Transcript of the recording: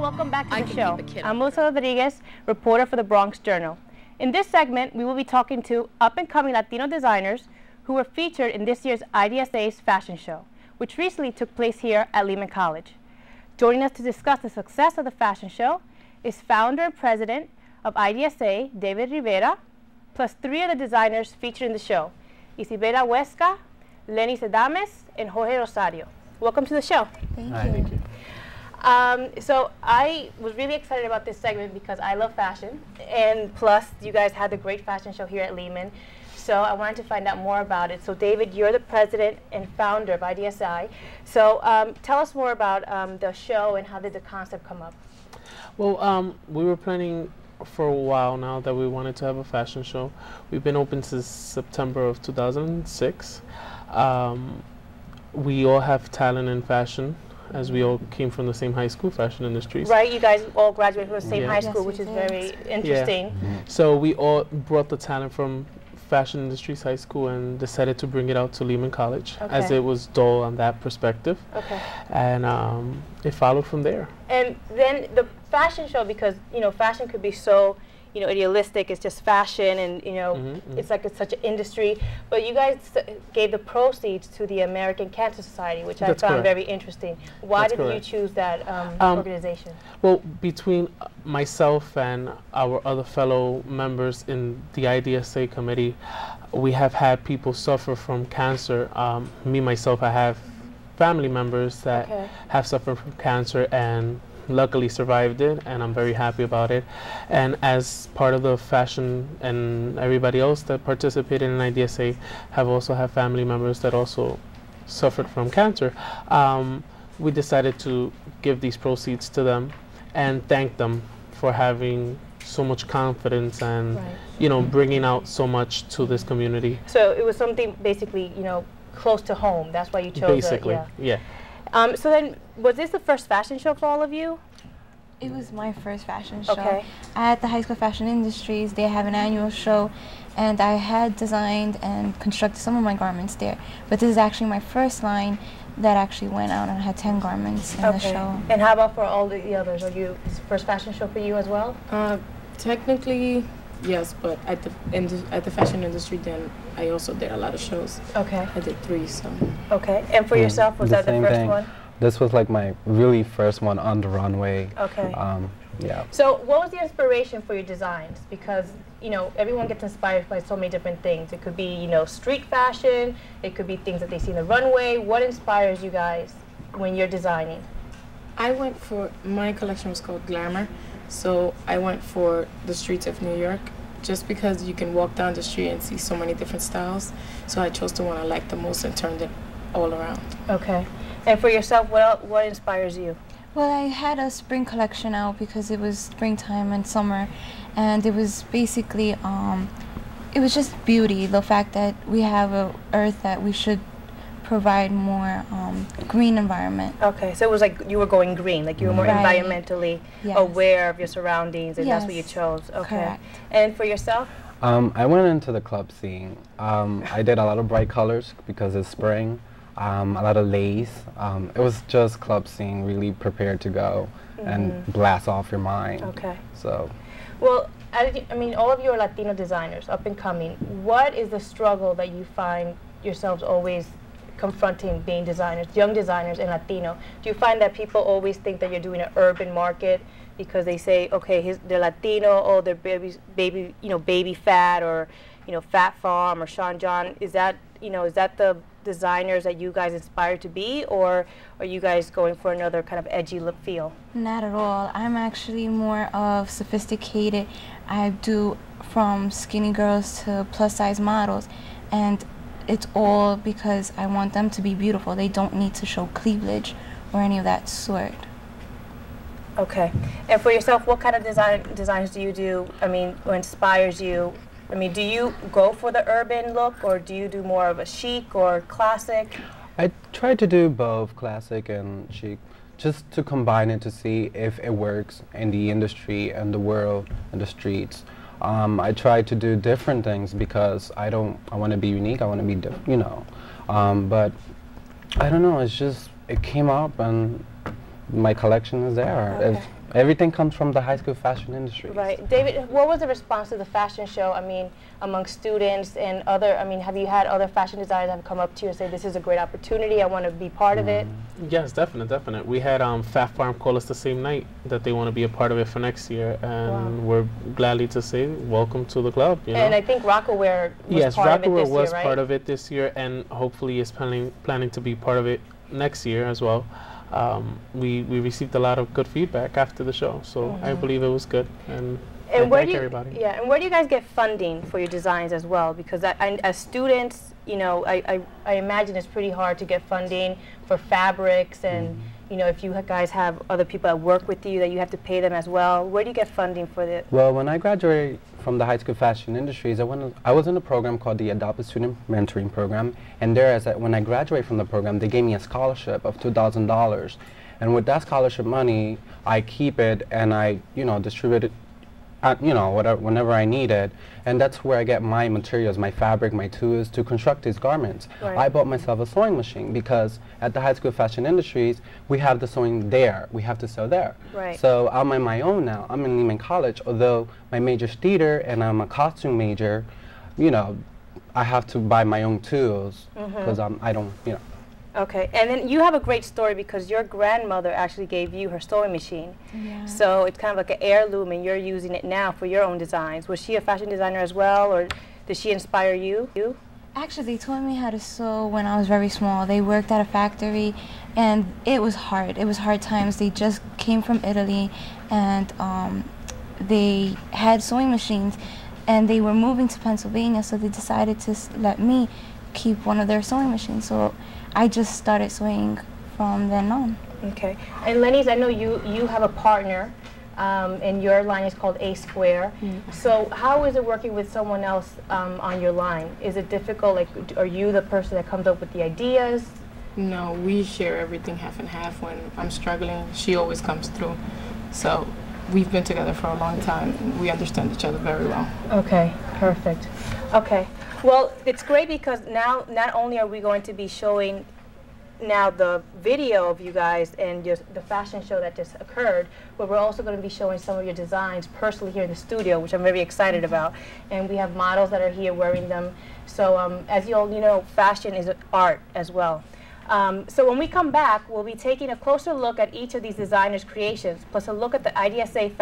welcome back to the show. I'm Melissa Rodriguez, reporter for the Bronx Journal. In this segment, we will be talking to up-and-coming Latino designers who were featured in this year's IDSA's fashion show, which recently took place here at Lehman College. Joining us to discuss the success of the fashion show is founder and president of IDSA, David Rivera, plus three of the designers featured in the show, Isabela Huesca, Lenny Sedames, and Jorge Rosario. Welcome to the show. Thank you. So I was really excited about this segment because I love fashion, and plus you guys had the great fashion show here at Lehman. So I wanted to find out more about it. So David, you're the president and founder of IDSI. So tell us more about the show and how did the concept come up? Well, we were planning for a while now that we wanted to have a fashion show. We've been open since September of 2006. We all have talent in fashion, as we all came from the same high school, fashion industries. Right, you guys all graduated from the same high school, which is very interesting. Yeah. So we all brought the talent from fashion industries high school and decided to bring it out to Lehman College, as it was dull on that perspective. Okay. And it followed from there. And then the fashion show, because fashion could be so idealistic, it's just fashion, and it's like it's such an industry. But you guys gave the proceeds to the American Cancer Society, which I found very interesting. Why did you choose that organization? Well, between myself and our other fellow members in the IDSA committee, we have had people suffer from cancer. Me, myself, I have family members that have suffered from cancer and luckily survived it, and I'm very happy about it. And as part of the fashion and everybody else that participated in IDSA have also had family members that also suffered from cancer, we decided to give these proceeds to them and thank them for having so much confidence and bringing out so much to this community. So it was something basically close to home. That's why you chose basically it. Yeah. So then, was this the first fashion show for all of you? It was my first fashion show. At the High School Fashion Industries, they have an annual show, and I had designed and constructed some of my garments there. But this is actually my first line that actually went out, and I had 10 garments in the show. And how about for all the others? Are you this first fashion show for you as well? Technically, yes, but at the fashion industry, then I also did a lot of shows. Okay. I did 3, so. Okay, and for yourself, was that the first one? This was like my really first one on the runway. Okay. Yeah. So what was the inspiration for your designs? Because, everyone gets inspired by so many different things. It could be, street fashion. It could be things that they see in the runway. What inspires you guys when you're designing? My collection was called Glamour. So I went for the streets of New York, just because you can walk down the street and see so many different styles. So I chose the one I liked the most and turned it all around. Okay. And for yourself, what inspires you? Well, I had a spring collection out because it was springtime and summer, and it was basically, it was just beauty, the fact that we have an earth that we should provide more green environment. Okay, so it was like you were going green, like you were more environmentally aware of your surroundings, and that's what you chose. Okay. Correct. And for yourself? I went into the club scene. I did a lot of bright colors because it's spring, a lot of lace. It was just club scene, really prepared to go and blast off your mind. Okay. So. Well, I mean, all of you are Latino designers, up and coming. What is the struggle that you find yourselves always confronting being designers, young designers and Latino? Do you find that people always think that you're doing an urban market because they say, okay, they're Latino, they're baby fat, or Fat Farm or Sean John? Is that the designers that you guys inspire to be, or are you guys going for another kind of edgy look feel? Not at all. I'm actually more of sophisticated. I do from skinny girls to plus size models, and it's all because I want them to be beautiful. They don't need to show cleavage or any of that sort. Okay. And for yourself, what kind of designs do you do? I mean, what inspires you? I mean, do you go for the urban look, or do you do more of a chic or classic? I try to do both classic and chic, just to combine it to see if it works in the industry and the world and the streets. I try to do different things because I want to be unique, I want to be different, but I don't know, it came up and my collection is there. Okay. Everything comes from the high school fashion industry. Right. David, what was the response to the fashion show? I mean, among students and other, I mean, have you had other fashion designers that have come up to you and say, this is a great opportunity, I want to be part of it? Yes, definitely. We had Fat Farm call us the same night that they want to be a part of it for next year, and we're gladly to say, welcome to the club. You know? And I think Rockaware was yes, part of it Rockaware this was year, right? part of it this year, and hopefully is planning to be part of it next year as well. We received a lot of good feedback after the show, so I believe it was good. And where thank everybody. Yeah, and where do you guys get funding for your designs as well? Because as students, you know, I imagine it's pretty hard to get funding for fabrics, and you know, if you guys have other people that work with you that you have to pay them as well. Where do you get funding for the? Well, when I graduated from the high school fashion industries, I was in a program called the Adopted Student Mentoring Program, and when I graduated from the program, they gave me a scholarship of $2,000, and with that scholarship money, I keep it and I, you know, distribute it, you know, whenever I need it, and that's where I get my materials, my fabric, my tools to construct these garments. Right. I bought myself a sewing machine because at the high school fashion industries, we have the sewing there. We have to sew there. Right. So I'm on my own now. I'm in Lehman College, although my major's theater and I'm a costume major. You know, I have to buy my own tools because I don't, you know. Okay, and then you have a great story because your grandmother actually gave you her sewing machine. Yeah. So it's kind of like an heirloom, and you're using it now for your own designs. Was she a fashion designer as well, or did she inspire you? Actually, they taught me how to sew when I was very small. They worked at a factory, and it was hard. It was hard times. They just came from Italy, and they had sewing machines, and they were moving to Pennsylvania, so they decided to let me keep one of their sewing machines. So I just started sewing from then on. Okay, and Lenny's, I know you have a partner, and your line is called A Square. So how is it working with someone else on your line? Is it difficult? Like, are you the person that comes up with the ideas? No, we share everything half and half. When I'm struggling, she always comes through. So we've been together for a long time, and we understand each other very well. Okay, perfect. Okay, well, it's great because now not only are we going to be showing now the video of you guys and just the fashion show that just occurred, but we're also going to be showing some of your designs personally here in the studio, which I'm very excited about. And we have models that are here wearing them. So as you all know, fashion is art as well. So when we come back, we'll be taking a closer look at each of these designers' creations, plus a look at the IDSA